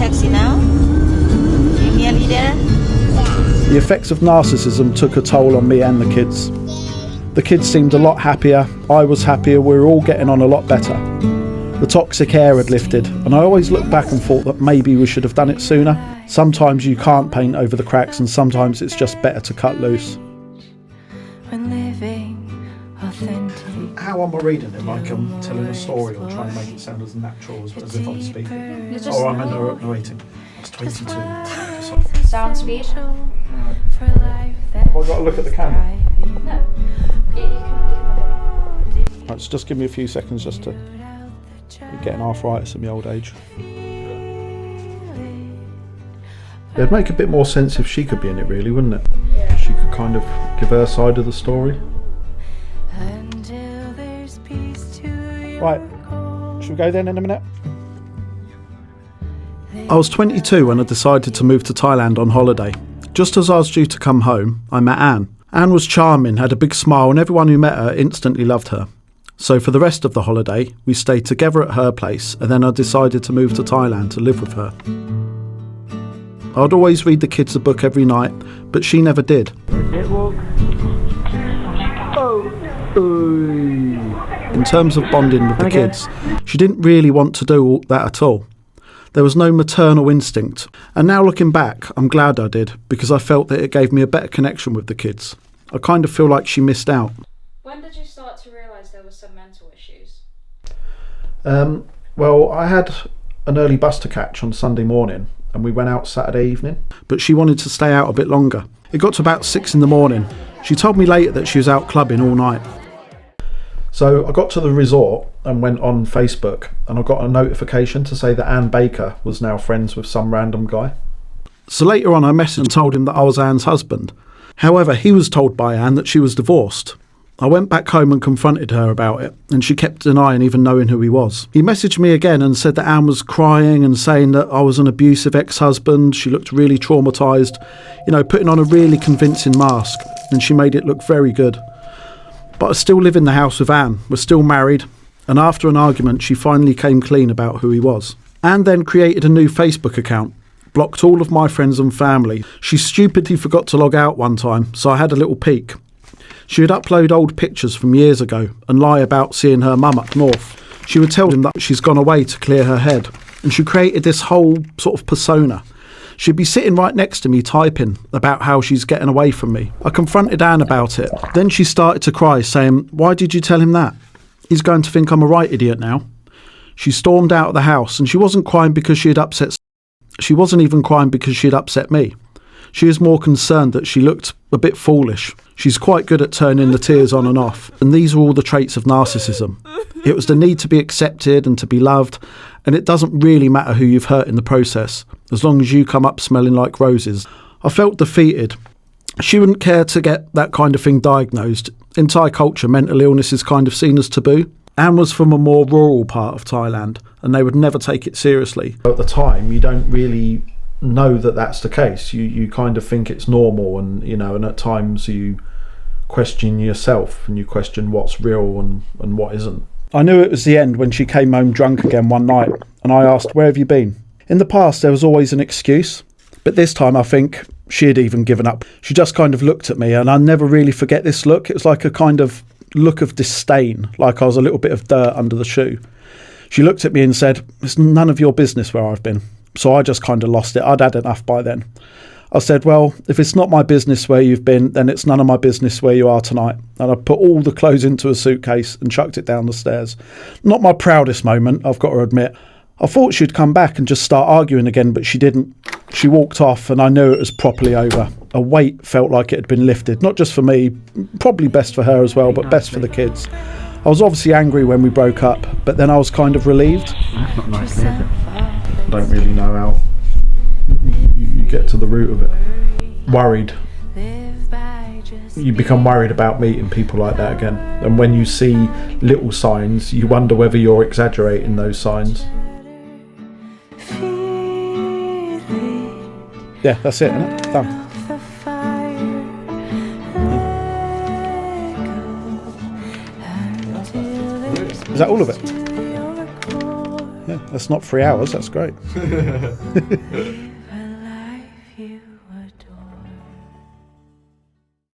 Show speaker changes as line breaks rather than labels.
taxi now? You nearly there?
The effects of narcissism took a toll on me and the kids. The kids seemed a lot happier, I was happier, we were all getting on a lot better. The toxic air had lifted, and I always looked back and thought that maybe we should have done it sooner. Sometimes you can't paint over the cracks, and sometimes it's just better to cut loose. How am I reading it? Like I'm telling a story or trying to make it sound as natural as if I'm speaking? Or I'm narrating. It's 22.
Sound speed.
Have I got to look at the camera?
No. You can
Right, so just give me a few seconds just to be getting arthritis in my old age. It'd make a bit more sense if she could be in it, really, wouldn't it?
Yeah.
She could kind of give her side of the story. Right, should we go then in a minute? I was 22 when I decided to move to Thailand on holiday. Just as I was due to come home, I met Anne. Anne was charming, had a big smile, and everyone who met her instantly loved her. So for the rest of the holiday, we stayed together at her place, and then I decided to move to Thailand to live with her. I'd always read the kids a book every night, but she never did. In terms of bonding with the kids, she didn't really want to do all that at all. There was no maternal instinct, and now looking back, I'm glad I did, because I felt that it gave me a better connection with the kids. I kind of feel like she missed out.
When did you start to realise there were some mental issues?
Well, I had an early bus to catch on Sunday morning, and we went out Saturday evening, but she wanted to stay out a bit longer. It got to about 6 in the morning. She told me later that she was out clubbing all night. So I got to the resort and went on Facebook, and I got a notification to say that Glen Baker was now friends with some random guy. So later on I messaged and told him that I was Anne's husband. However, he was told by Anne that she was divorced. I went back home and confronted her about it, and she kept denying even knowing who he was. He messaged me again and said that Anne was crying and saying that I was an abusive ex-husband. She looked really traumatised, putting on a really convincing mask, and she made it look very good. But I still live in the house with Anne. We're still married, and after an argument she finally came clean about who he was. Anne then created a new Facebook account, blocked all of my friends and family. She stupidly forgot to log out one time, so I had a little peek. She would upload old pictures from years ago and lie about seeing her mum up north. She would tell him that she's gone away to clear her head, and she created this whole sort of persona. She'd be sitting right next to me typing about how she's getting away from me. I confronted Anne about it. Then she started to cry, saying, "Why did you tell him that? He's going to think I'm a right idiot now." She stormed out of the house, and she wasn't crying because she had upset. She wasn't even crying because she had upset me. She was more concerned that she looked a bit foolish. She's quite good at turning the tears on and off, and these are all the traits of narcissism. It was the need to be accepted and to be loved, and it doesn't really matter who you've hurt in the process, as long as you come up smelling like roses. I felt defeated. She wouldn't care to get that kind of thing diagnosed. In Thai culture, mental illness is kind of seen as taboo. Anne was from a more rural part of Thailand, and they would never take it seriously. At the time, you don't really know that that's the case. You kind of think it's normal, and at times you question yourself and you question what's real and what isn't. I knew it was the end when she came home drunk again one night, and I asked, "Where have you been?" In the past there was always an excuse, but this time I think she had even given up. She just kind of looked at me, and I'll never really forget this look. It was like a kind of look of disdain, like I was a little bit of dirt under the shoe. She looked at me and said, "It's none of your business where I've been." So I just kind of lost it. I'd had enough by then. I said, "Well, if it's not my business where you've been, then it's none of my business where you are tonight." And I put all the clothes into a suitcase and chucked it down the stairs. Not my proudest moment, I've got to admit. I thought she'd come back and just start arguing again, but she didn't. She walked off, and I knew it was properly over. A weight felt like it had been lifted, not just for me, probably best for her as well, but best for the kids. I was obviously angry when we broke up, but then I was kind of relieved.
That's not nice, is it?
I don't really know how you get to the root of it. Worried. You become worried about meeting people like that again. And when you see little signs, you wonder whether you're exaggerating those signs. Yeah, that's it, isn't it? Done. Is that all of it? Yeah, That's not 3 hours, that's great.